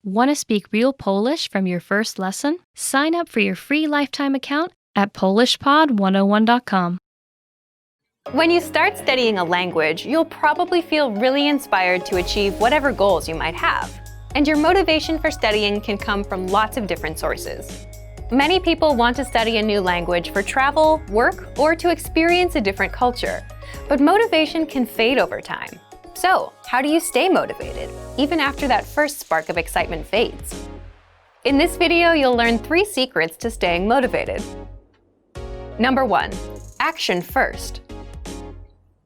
Want to speak real Polish from your first lesson? Sign up for your free lifetime account at polishpod101.com. When you start studying a language, you'll probably feel really inspired to achieve whatever goals you might have. And your motivation for studying can come from lots of different sources. Many people want to study a new language for travel, work, or to experience a different culture. But motivation can fade over time. So, how do you stay motivated, even after that first spark of excitement fades? In this video, you'll learn 3 secrets to staying motivated. Number 1. Action first.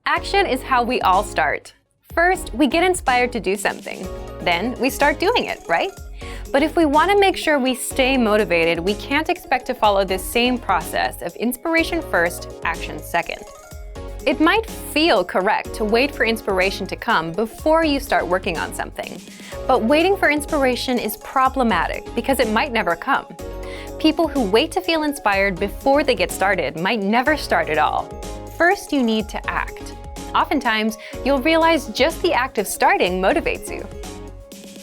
Action is how we all start. First, we get inspired to do something. Then, we start doing it, right? But if we want to make sure we stay motivated, we can't expect to follow this same process of inspiration first, action second. It might feel correct to wait for inspiration to come before you start working on something. But waiting for inspiration is problematic because it might never come. People who wait to feel inspired before they get started might never start at all. First, you need to act. Oftentimes, you'll realize just the act of starting motivates you.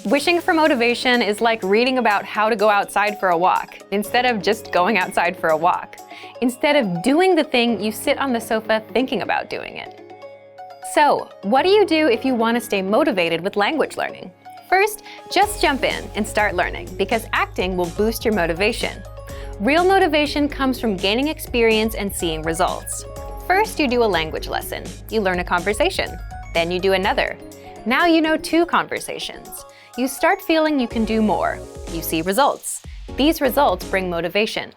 Wishing for motivation is like reading about how to go outside for a walk, instead of just going outside for a walk. Instead of doing the thing, you sit on the sofa thinking about doing it. So, what do you do if you want to stay motivated with language learning? First, just jump in and start learning, because acting will boost your motivation. Real motivation comes from gaining experience and seeing results. First, you do a language lesson. You learn a conversation. Then you do another. Now you know 2 conversations. You start feeling you can do more. You see results. These results bring motivation.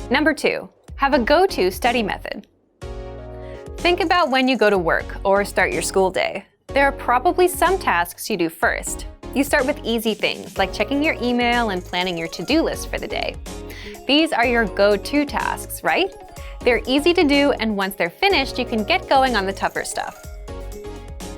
Number 2, have a go-to study method. Think about when you go to work or start your school day. There are probably some tasks you do first. You start with easy things like checking your email and planning your to-do list for the day. These are your go-to tasks, right? They're easy to do, and once they're finished, you can get going on the tougher stuff.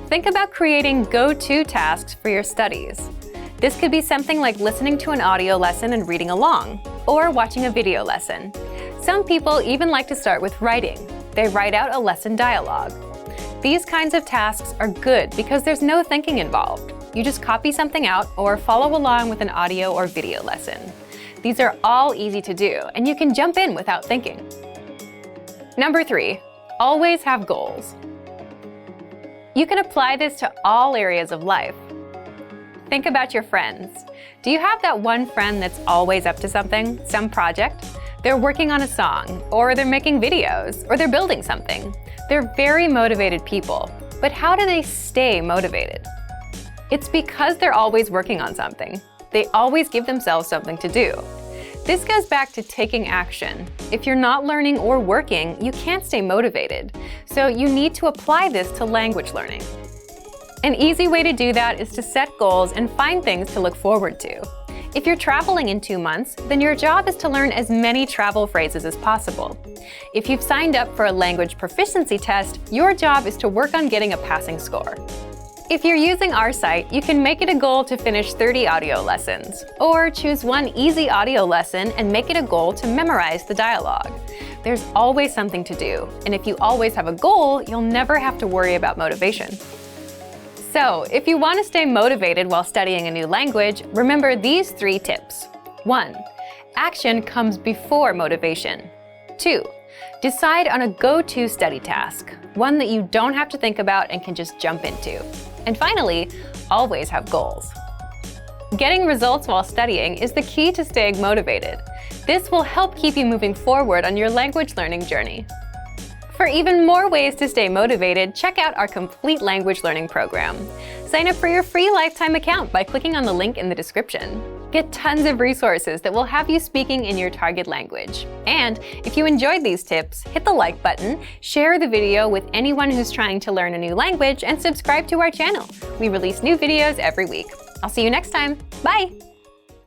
Think about creating go-to tasks for your studies. This could be something like listening to an audio lesson and reading along, or watching a video lesson. Some people even like to start with writing. They write out a lesson dialogue. These kinds of tasks are good because there's no thinking involved. You just copy something out or follow along with an audio or video lesson. These are all easy to do, and you can jump in without thinking. Number 3, always have goals. You can apply this to all areas of life. Think about your friends. Do you have that one friend that's always up to something, some project? They're working on a song, or they're making videos, or they're building something. They're very motivated people, but how do they stay motivated? It's because they're always working on something. They always give themselves something to do. This goes back to taking action. If you're not learning or working, you can't stay motivated. So you need to apply this to language learning. An easy way to do that is to set goals and find things to look forward to. If you're traveling in 2 months, then your job is to learn as many travel phrases as possible. If you've signed up for a language proficiency test, your job is to work on getting a passing score. If you're using our site, you can make it a goal to finish 30 audio lessons, or choose one easy audio lesson and make it a goal to memorize the dialogue. There's always something to do, and if you always have a goal, you'll never have to worry about motivation. So, if you want to stay motivated while studying a new language, remember these 3 tips. 1. Action comes before motivation. 2. Decide on a go-to study task, one that you don't have to think about and can just jump into. And finally, always have goals. Getting results while studying is the key to staying motivated. This will help keep you moving forward on your language learning journey. For even more ways to stay motivated, check out our complete language learning program. Sign up for your free lifetime account by clicking on the link in the description. Get tons of resources that will have you speaking in your target language. And if you enjoyed these tips, hit the like button, share the video with anyone who's trying to learn a new language, and subscribe to our channel. We release new videos every week. I'll see you next time. Bye!